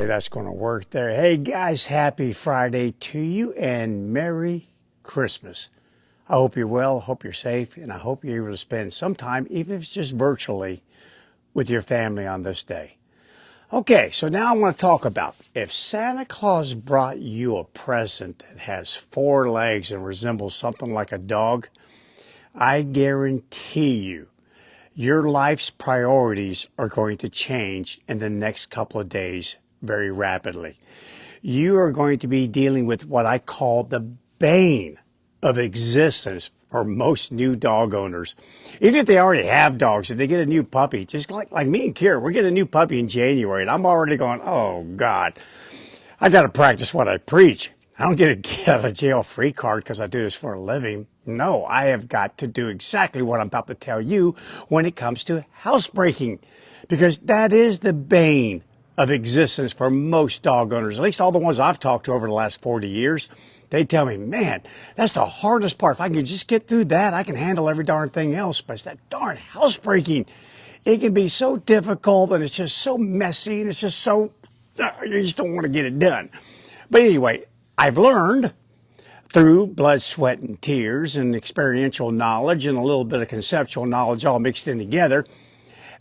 Hopefully that's going to work there. Hey guys, happy Friday to you and Merry Christmas. I hope you're well, hope you're safe, and I hope you're able to spend some time, even if it's just virtually, with your family on this day. Okay, so now I want to talk about if Santa Claus brought you a present that has 4 legs and resembles something like a dog, I guarantee you your life's priorities are going to change in the next couple of days very rapidly. You are going to be dealing with what I call the bane of existence for most new dog owners. Even if they already have dogs, if they get a new puppy, just like me and Kira, we're getting a new puppy in January, and I'm already going, oh God, I got to practice what I preach. I don't get a get out of jail free card because I do this for a living. No, I have got to do exactly what I'm about to tell you when it comes to housebreaking, because that is the bane of existence for most dog owners, at least all the ones I've talked to over the last 40 years. They tell me, man, that's the hardest part. If I can just get through that, I can handle every darn thing else. But it's that darn housebreaking. It can be so difficult, and it's just so messy, and it's just so, you just don't want to get it done. But anyway, I've learned through blood, sweat, and tears and experiential knowledge and a little bit of conceptual knowledge all mixed in together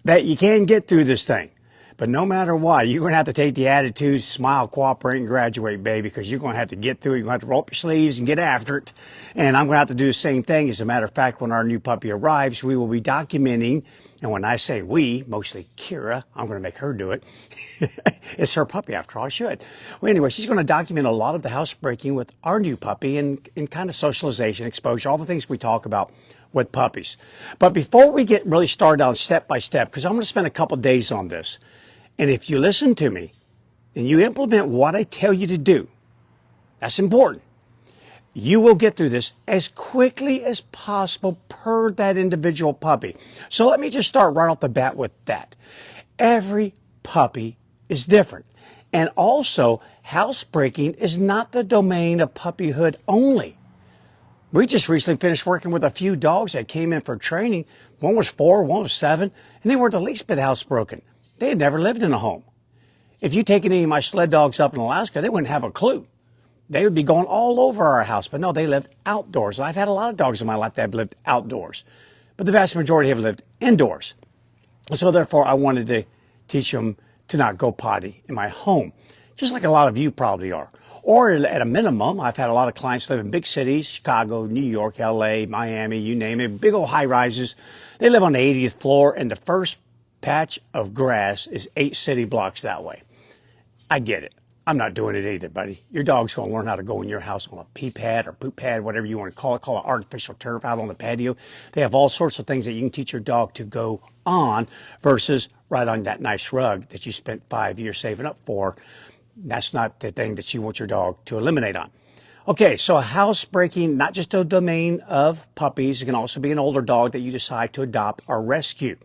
that you can get through this thing. But no matter what, you're going to have to take the attitude, smile, cooperate, and graduate, baby, because you're going to have to get through it. You're going to have to roll up your sleeves and get after it. And I'm going to have to do the same thing. As a matter of fact, when our new puppy arrives, we will be documenting. And when I say we, mostly Kira, I'm going to make her do it. It's her puppy, after all, I should. Well, anyway, she's going to document a lot of the housebreaking with our new puppy and kind of socialization, exposure, all the things we talk about with puppies. But before we get really started on step by step, because I'm going to spend a couple days on this, and if you listen to me and you implement what I tell you to do, that's important. You will get through this as quickly as possible per that individual puppy. So let me just start right off the bat with that. Every puppy is different. And also, housebreaking is not the domain of puppyhood only. We just recently finished working with a few dogs that came in for training. One was 4, one was 7, and they weren't the least bit housebroken. They had never lived in a home. If you take any of my sled dogs up in Alaska, they wouldn't have a clue. They would be going all over our house. But no, they lived outdoors. I've had a lot of dogs in my life that have lived outdoors. But the vast majority have lived indoors. So therefore, I wanted to teach them to not go potty in my home, just like a lot of you probably are. Or at a minimum, I've had a lot of clients live in big cities, Chicago, New York, LA, Miami, you name it, big old high rises. They live on the 80th floor, and the first patch of grass is 8 city blocks that way. I get it. I'm not doing it either, buddy. Your dog's going to learn how to go in your house on a pee pad or poop pad, whatever you want to call it artificial turf out on the patio. They have all sorts of things that you can teach your dog to go on versus right on that nice rug that you spent 5 years saving up for. That's not the thing that you want your dog to eliminate on. Okay, so housebreaking, not just a domain of puppies. It can also be an older dog that you decide to adopt or rescue.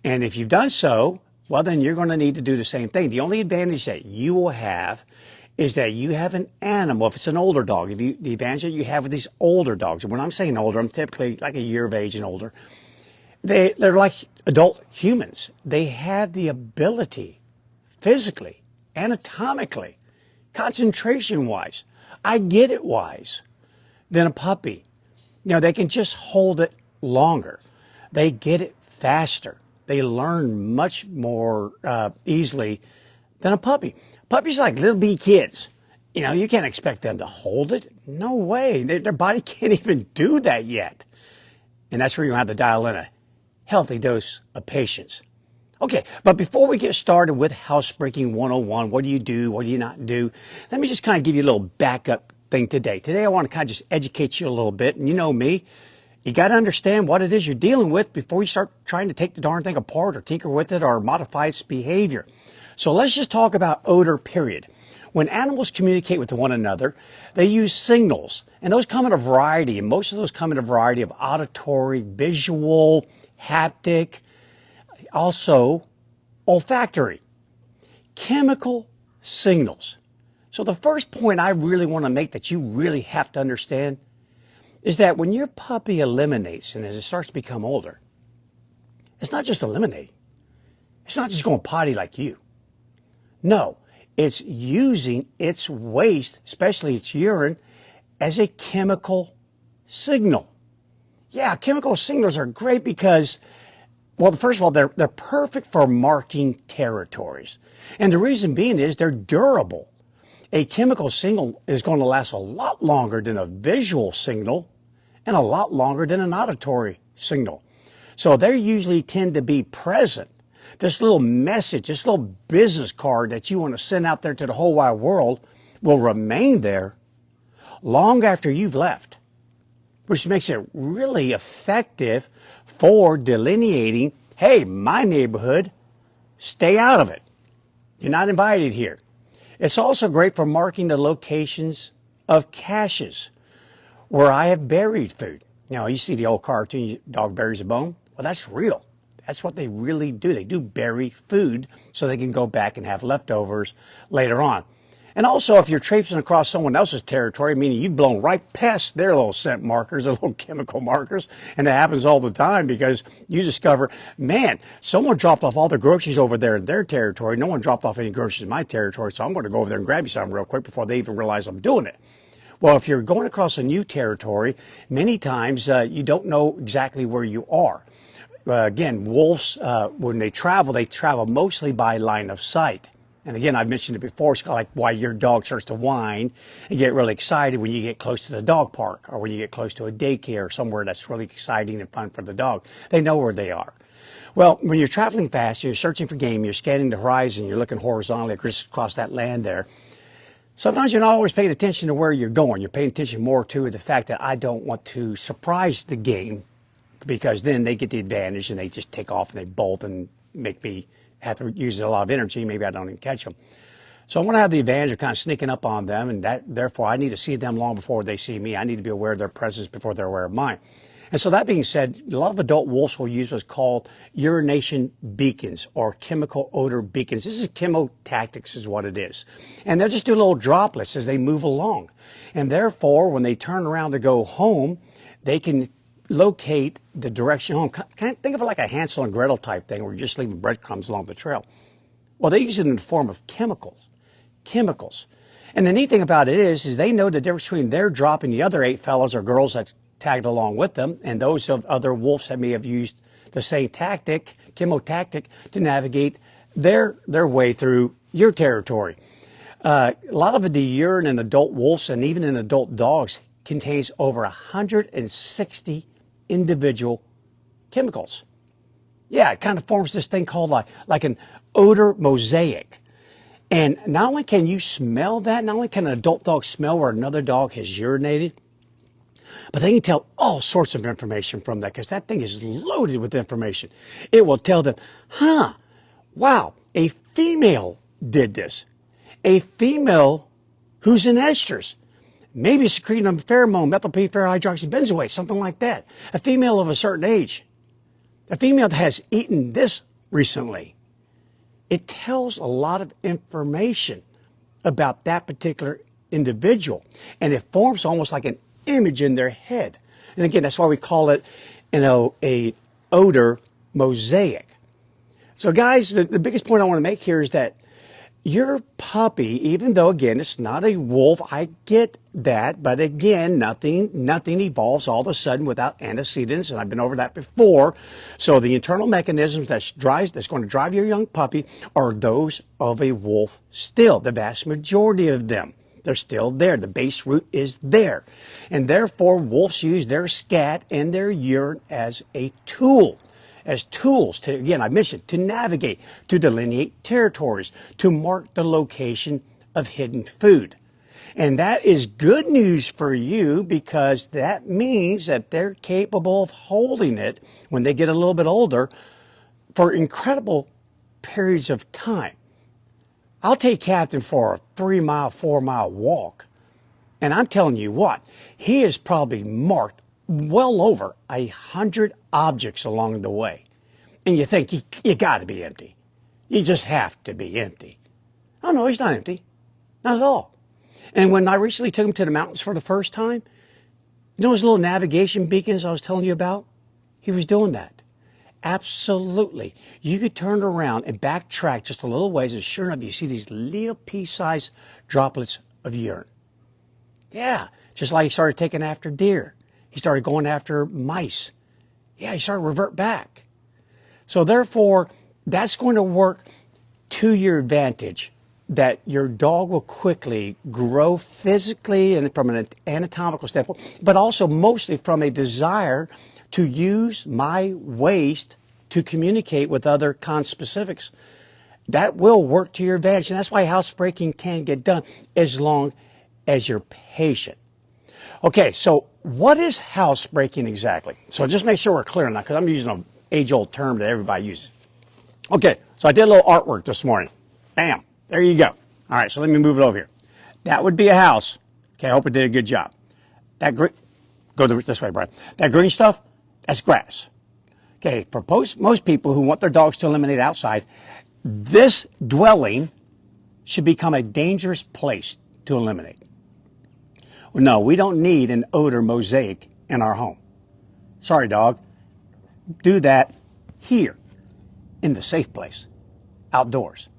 And if you've done so, well, then you're going to need to do the same thing. The only advantage that you will have is that you have an animal. If it's an older dog, the advantage that you have with these older dogs, and when I'm saying older, I'm typically like a year of age and older. They're like adult humans. They have the ability, physically, anatomically, concentration-wise, I get it wise, than a puppy. You know, they can just hold it longer. They get it faster. They learn much more easily than a puppy. Puppies are like little bitty kids. You know, you can't expect them to hold it. No way. Their body can't even do that yet. And that's where you're going to have to dial in a healthy dose of patience. Okay, but before we get started with Housebreaking 101, what do you do, what do you not do? Let me just kind of give you a little backup thing today. Today I want to kind of just educate you a little bit. And you know me. You got to understand what it is you're dealing with before you start trying to take the darn thing apart or tinker with it or modify its behavior. So let's just talk about odor, period. When animals communicate with one another, they use signals. And those come in a variety. And most of those come in a variety of auditory, visual, haptic, also olfactory, chemical signals. So the first point I really want to make that you really have to understand is that when your puppy eliminates and as it starts to become older, it's not just eliminating. It's not just going potty like you. No, It's using its waste, especially its urine, as a chemical signal. Yeah, chemical signals are great because, well, first of all, they're perfect for marking territories. And the reason being is they're durable. A chemical signal is going to last a lot longer than a visual signal and a lot longer than an auditory signal. So they usually tend to be present. This little message, this little business card that you want to send out there to the whole wide world will remain there long after you've left, which makes it really effective for delineating, hey, my neighborhood, stay out of it. You're not invited here. It's also great for marking the locations of caches where I have buried food. You know, you see the old cartoon, dog buries a bone. Well, that's real. That's what they really do. They do bury food so they can go back and have leftovers later on. And also, if you're traipsing across someone else's territory, meaning you've blown right past their little scent markers, their little chemical markers, and it happens all the time because you discover, man, someone dropped off all their groceries over there in their territory. No one dropped off any groceries in my territory, so I'm going to go over there and grab you something real quick before they even realize I'm doing it. Well, if you're going across a new territory, many times you don't know exactly where you are. Again, wolves, when they travel mostly by line of sight. And again, I've mentioned it before, it's kind of like why your dog starts to whine and get really excited when you get close to the dog park or when you get close to a daycare or somewhere that's really exciting and fun for the dog. They know where they are. Well, when you're traveling fast, you're searching for game, you're scanning the horizon, you're looking horizontally across that land there. Sometimes you're not always paying attention to where you're going. You're paying attention more to the fact that I don't want to surprise the game, because then they get the advantage and they just take off and they bolt and make me have to use a lot of energy. Maybe I don't even catch them. So I want to have the advantage of kind of sneaking up on them, and therefore I need to see them long before they see me. I need to be aware of their presence before they're aware of mine. And so that being said, a lot of adult wolves will use what's called urination beacons or chemical odor beacons. This is chemotactics is what it is. And they'll just do little droplets as they move along. And therefore, when they turn around to go home, they can locate the direction home. Kind of think of it like a Hansel and Gretel type thing where you're just leaving breadcrumbs along the trail. Well, they use it in the form of chemicals. And the neat thing about it is they know the difference between their drop and the other 8 fellows or girls that tagged along with them and those of other wolves that may have used the same tactic, chemotactic, to navigate their way through your territory. A lot of the urine in adult wolves and even in adult dogs contains over 160 individual chemicals. Yeah, it kind of forms this thing called like an odor mosaic. And not only can you smell that, not only can an adult dog smell where another dog has urinated, but they can tell all sorts of information from that because that thing is loaded with information. It will tell them, wow, a female did this. A female who's in estrus. Maybe secreting a pheromone, methylphenidihydroxybenzoate, something like that. A female of a certain age. A female that has eaten this recently. It tells a lot of information about that particular individual. And it forms almost like an image in their head. And again, that's why we call it, a odor mosaic. So guys, the biggest point I want to make here is that your puppy, even though, again, it's not a wolf, I get that, but again, nothing evolves all of a sudden without antecedents, and I've been over that before. So the internal mechanisms that's going to drive your young puppy are those of a wolf still, the vast majority of them. They're still there. The base root is there. And therefore, wolves use their scat and their urine as a tool. As tools to, again, I mentioned, to navigate, to delineate territories, to mark the location of hidden food. And that is good news for you because that means that they're capable of holding it when they get a little bit older for incredible periods of time. I'll take Captain for a 3-mile, 4-mile walk. And I'm telling you what, he has probably marked well over 100 objects along the way. And you think, you got to be empty. You just have to be empty. Oh, no, he's not empty. Not at all. And when I recently took him to the mountains for the first time, you know those little navigation beacons I was telling you about? He was doing that. Absolutely. You could turn around and backtrack just a little ways, and sure enough, you see these little pea-sized droplets of urine. Yeah, just like he started taking after deer. He started going after mice. Yeah, he started to revert back. So therefore, that's going to work to your advantage, that your dog will quickly grow physically and from an anatomical standpoint, but also mostly from a desire to use my waste to communicate with other conspecifics. That will work to your advantage, and that's why housebreaking can get done as long as you're patient. Okay, so what is housebreaking exactly? So just make sure we're clear on that, because I'm using an age-old term that everybody uses. Okay, so I did a little artwork this morning. Bam, there you go. All right, so let me move it over here. That would be a house. Okay, I hope it did a good job. That green, go this way, Bryan. That green stuff, that's grass. Okay, for most people who want their dogs to eliminate outside, this dwelling should become a dangerous place to eliminate. Well, no, we don't need an odor mosaic in our home. Sorry, dog. Do that here, in the safe place, outdoors.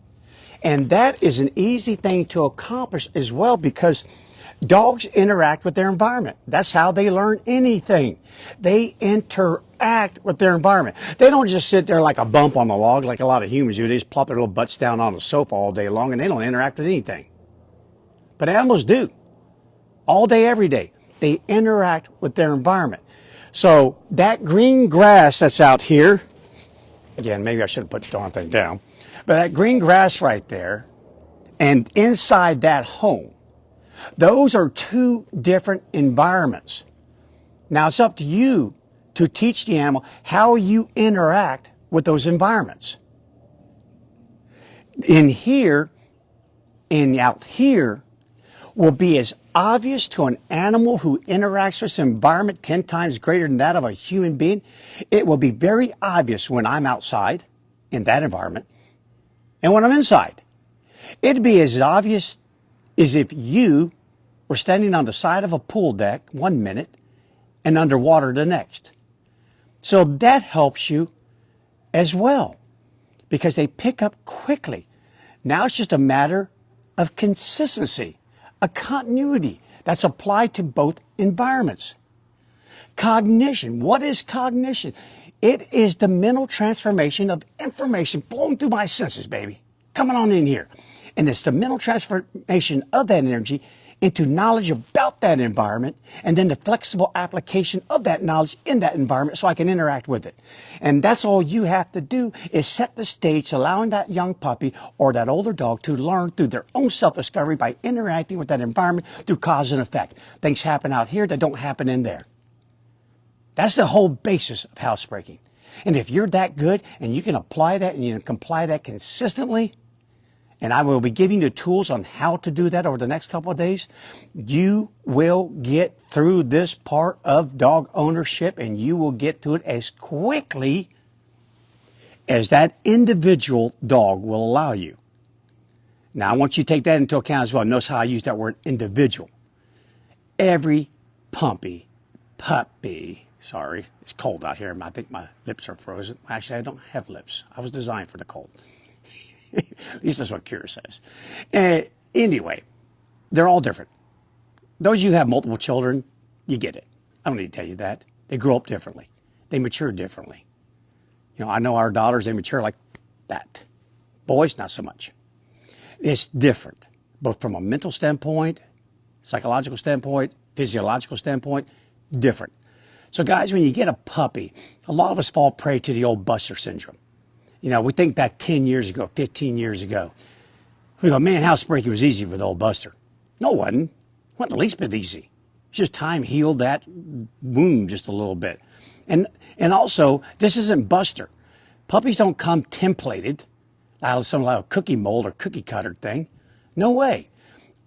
And that is an easy thing to accomplish as well, because dogs interact with their environment. That's how they learn anything. They interact with their environment. They don't just sit there like a bump on the log like a lot of humans do. They just plop their little butts down on the sofa all day long, and they don't interact with anything. But animals do. All day, every day. They interact with their environment. So that green grass that's out here, again, maybe I should have put the darn thing down, but that green grass right there, and inside that home, those are two different environments. Now it's up to you to teach the animal how you interact with those environments. In here and out here will be as obvious to an animal who interacts with its environment 10 times greater than that of a human being. It will be very obvious when I'm outside in that environment and when I'm inside. It'd be as obvious as if you were standing on the side of a pool deck 1 minute and underwater the next. So that helps you as well, because they pick up quickly. Now it's just a matter of consistency, a continuity that's applied to both environments. Cognition. What is cognition? It is the mental transformation of information flowing through my senses, baby. Coming on in here. And it's the mental transformation of that energy into knowledge about that environment, and then the flexible application of that knowledge in that environment so I can interact with it. And that's all you have to do, is set the stage, allowing that young puppy or that older dog to learn through their own self-discovery by interacting with that environment through cause and effect. Things happen out here that don't happen in there. That's the whole basis of housebreaking. And if you're that good and you can apply that and you can apply that consistently, and I will be giving you tools on how to do that over the next couple of days, you will get through this part of dog ownership, and you will get to it as quickly as that individual dog will allow you. Now, I want you to take that into account as well. Notice how I use that word individual. Every puppy, sorry, it's cold out here. I think my lips are frozen. Actually, I don't have lips. I was designed for the cold. At least that's what Cure says. Anyway, they're all different. Those of you who have multiple children, you get it. I don't need to tell you that. They grow up differently. They mature differently. You know, I know our daughters, they mature like that. Boys, not so much. It's different, both from a mental standpoint, psychological standpoint, physiological standpoint, different. So guys, when you get a puppy, a lot of us fall prey to the old Buster syndrome. You know, we think back 10 years ago, 15 years ago. We go, man, housebreaking was easy with old Buster. No, it wasn't. It wasn't the least bit easy. It's just time healed that wound just a little bit. And also, this isn't Buster. Puppies don't come templated out of some like a cookie mold or cookie cutter thing. No way.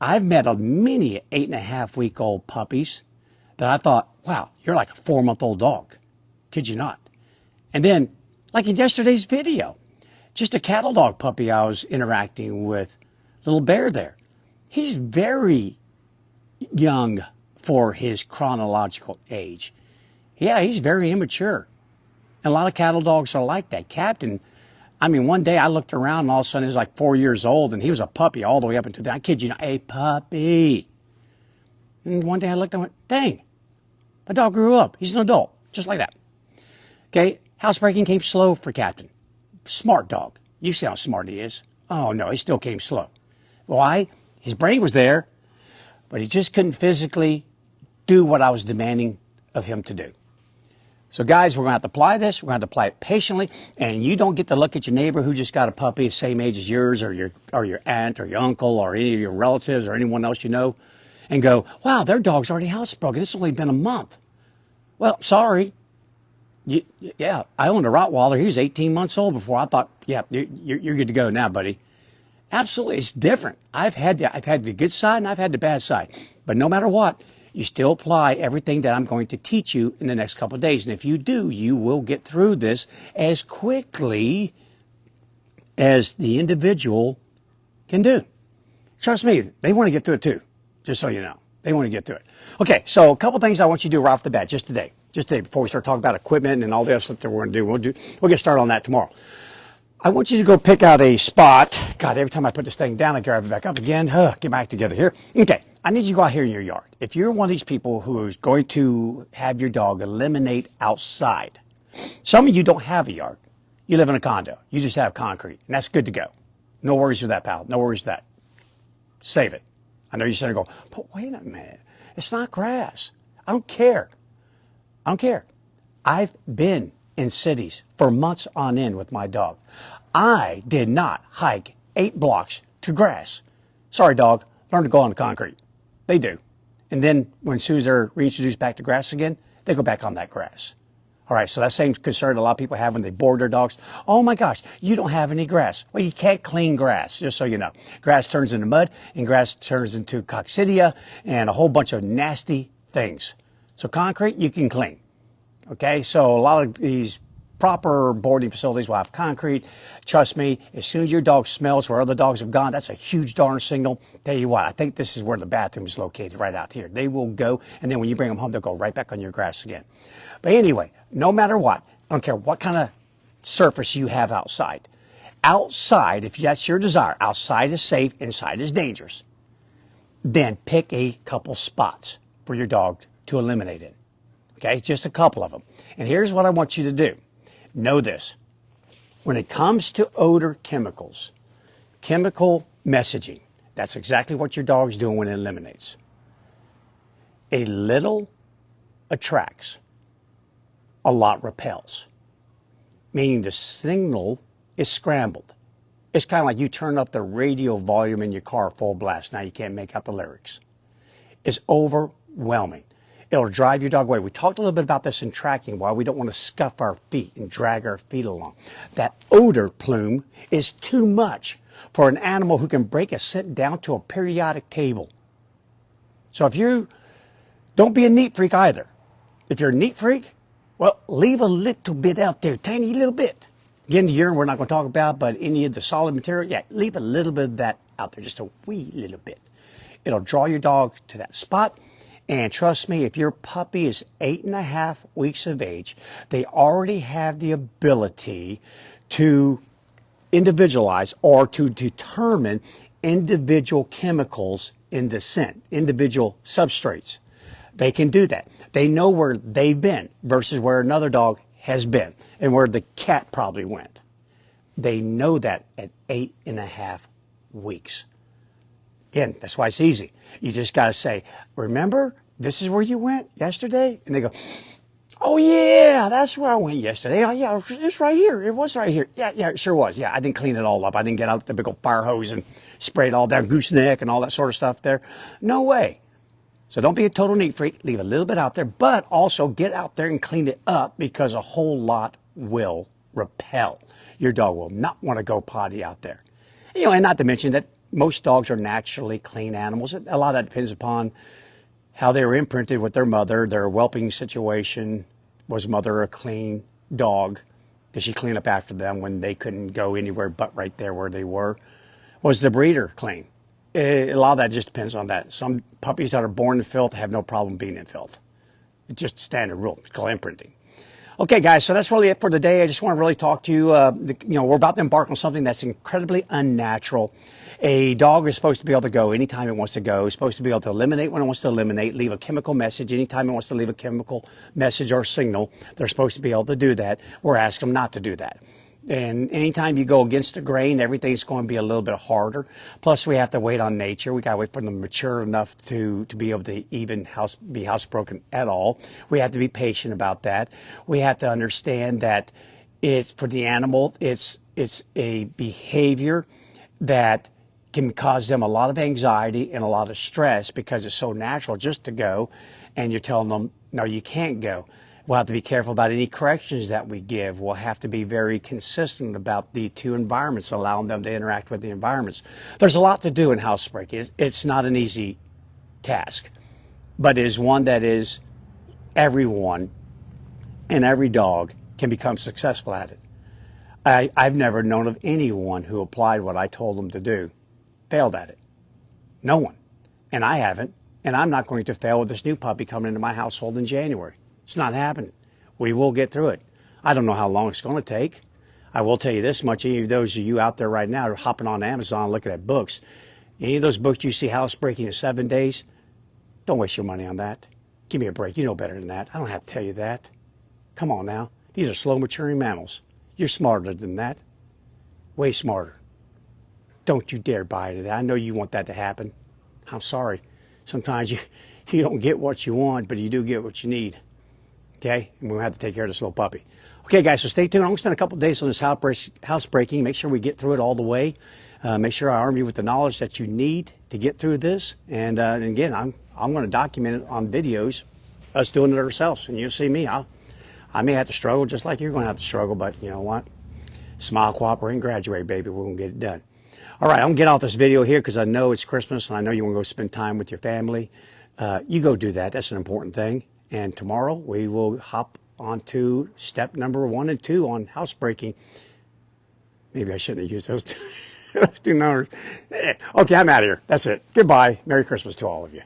I've met many 8.5-week-old puppies that I thought, wow, you're like a 4-month-old dog. Kid you not. And then, like in yesterday's video, just a cattle dog puppy I was interacting with, little Bear there. He's very young for his chronological age. Yeah, he's very immature. And a lot of cattle dogs are like that. Captain, I mean, one day I looked around and all of a sudden he was like 4 years old and he was a puppy all the way up until that. I kid you not, a puppy. And one day I looked and went, dang, my dog grew up. He's an adult, just like that. Okay, housebreaking came slow for Captain. Smart dog. You see how smart he is. Oh no, he still came slow. Why? His brain was there, but he just couldn't physically do what I was demanding of him to do. So guys, we're going to have to apply this. We're going to have to apply it patiently. And you don't get to look at your neighbor who just got a puppy the same age as yours, or your aunt or your uncle or any of your relatives or anyone else you know, and go, wow, their dog's already housebroken. It's only been a month. Well, sorry. Yeah, I owned a Rottweiler. He was 18 months old before I thought, yeah, you're good to go now, buddy. Absolutely, it's different. I've had the good side and I've had the bad side. But no matter what, you still apply everything that I'm going to teach you in the next couple of days. And if you do, you will get through this as quickly as the individual can do. Trust me, they want to get through it too, just so you know. They want to get through it. Okay, so a couple things I want you to do right off the bat, just today, before we start talking about equipment and all the other stuff that we're going to do. We'll get started on that tomorrow. I want you to go pick out a spot. God, every time I put this thing down, I grab it back up again. Get back together here. Okay, I need you to go out here in your yard. If you're one of these people who is going to have your dog eliminate outside, some of you don't have a yard. You live in a condo. You just have concrete, and that's good to go. No worries with that, pal. No worries with that. Save it. I know you're sitting there going, but wait a minute. It's not grass. I don't care. I don't care. I've been in cities for months on end with my dog. I did not hike 8 blocks to grass. Sorry, dog. Learn to go on the concrete. They do. And then as soon as they're reintroduced back to grass again, they go back on that grass. All right, so that same concern a lot of people have when they board their dogs. Oh my gosh, you don't have any grass. Well, you can't clean grass, just so you know. Grass turns into mud, and grass turns into coccidia and a whole bunch of nasty things. So concrete, you can clean. Okay, so a lot of these proper boarding facilities will have concrete. Trust me, as soon as your dog smells where other dogs have gone, that's a huge darn signal. Tell you what, I think this is where the bathroom is located, right out here. They will go, and then when you bring them home, they'll go right back on your grass again. But anyway, no matter what, I don't care what kind of surface you have outside. Outside, if that's your desire, outside is safe, inside is dangerous. Then pick a couple spots for your dog to eliminate it. Okay, just a couple of them. And here's what I want you to do. Know this. When it comes to odor chemicals, chemical messaging, that's exactly what your dog's doing when it eliminates. A little attracts, a lot repels. Meaning the signal is scrambled. It's kind of like you turn up the radio volume in your car full blast. Now you can't make out the lyrics. It's overwhelming. It'll drive your dog away. We talked a little bit about this in tracking, why we don't want to scuff our feet and drag our feet along. That odor plume is too much for an animal who can break a scent down to a periodic table. So if you don't be a neat freak either. If you're a neat freak, well, leave a little bit out there, tiny little bit. Again, the urine we're not going to talk about, but any of the solid material, yeah, leave a little bit of that out there, just a wee little bit. It'll draw your dog to that spot. And trust me, if your puppy is 8.5 weeks of age, they already have the ability to individualize or to determine individual chemicals in the scent, individual substrates. They can do that. They know where they've been versus where another dog has been and where the cat probably went. They know that at 8.5 weeks. Again, that's why it's easy. You just got to say, remember, this is where you went yesterday? And they go, oh, yeah, that's where I went yesterday. Oh, yeah, it's right here. It was right here. Yeah, it sure was. Yeah, I didn't clean it all up. I didn't get out the big old fire hose and spray it all down gooseneck and all that sort of stuff there. No way. So don't be a total neat freak. Leave a little bit out there, but also get out there and clean it up because a whole lot will repel. Your dog will not want to go potty out there. And not to mention that most dogs are naturally clean animals. A lot of that depends upon how they were imprinted with their mother, their whelping situation. Was mother a clean dog? Did she clean up after them when they couldn't go anywhere but right there where they were? Was the breeder clean? A lot of that just depends on that. Some puppies that are born in filth have no problem being in filth. It's just a standard rule. It's called imprinting. Okay, guys, so that's really it for today. I just want to really talk to you. We're about to embark on something that's incredibly unnatural. A dog is supposed to be able to go anytime it wants to go. It's supposed to be able to eliminate when it wants to eliminate, leave a chemical message anytime it wants to leave a chemical message or signal. They're supposed to be able to do that. We're asking them not to do that. And anytime you go against the grain, everything's going to be a little bit harder. Plus, we have to wait on nature. We got to wait for them to mature enough to be able to even be housebroken at all. We have to be patient about that. We have to understand that it's for the animal. It's a behavior that can cause them a lot of anxiety and a lot of stress because it's so natural just to go, and you're telling them, no, you can't go. We'll have to be careful about any corrections that we give. We'll have to be very consistent about the two environments, allowing them to interact with the environments. There's a lot to do in housebreaking. It's not an easy task, but it is one that is everyone and every dog can become successful at it. I've never known of anyone who applied what I told them to do, failed at it. No one. And I haven't. And I'm not going to fail with this new puppy coming into my household in January. It's not happening. We will get through it. I don't know how long it's going to take. I will tell you this much. Any of those of you out there right now are hopping on Amazon looking at books. Any of those books you see housebreaking in 7 days, don't waste your money on that. Give me a break. You know better than that. I don't have to tell you that. Come on now. These are slow maturing mammals. You're smarter than that. Way smarter. Don't you dare buy into that. I know you want that to happen. I'm sorry. Sometimes you don't get what you want, but you do get what you need. Okay, and we'll have to take care of this little puppy. Okay, guys, so stay tuned. I'm going to spend a couple of days on this housebreaking. Make sure we get through it all the way. Make sure I arm you with the knowledge that you need to get through this. And again, I'm going to document it on videos, us doing it ourselves. And you'll see me. I may have to struggle just like you're going to have to struggle, but you know what? Smile, cooperate, and graduate, baby. We're going to get it done. All right, I'm going to get off this video here because I know it's Christmas and I know you want to go spend time with your family. You go do that. That's an important thing. And tomorrow we will hop onto step number 1 and 2 on housebreaking. Maybe I shouldn't have used those two numbers. Okay, I'm out of here. That's it. Goodbye. Merry Christmas to all of you.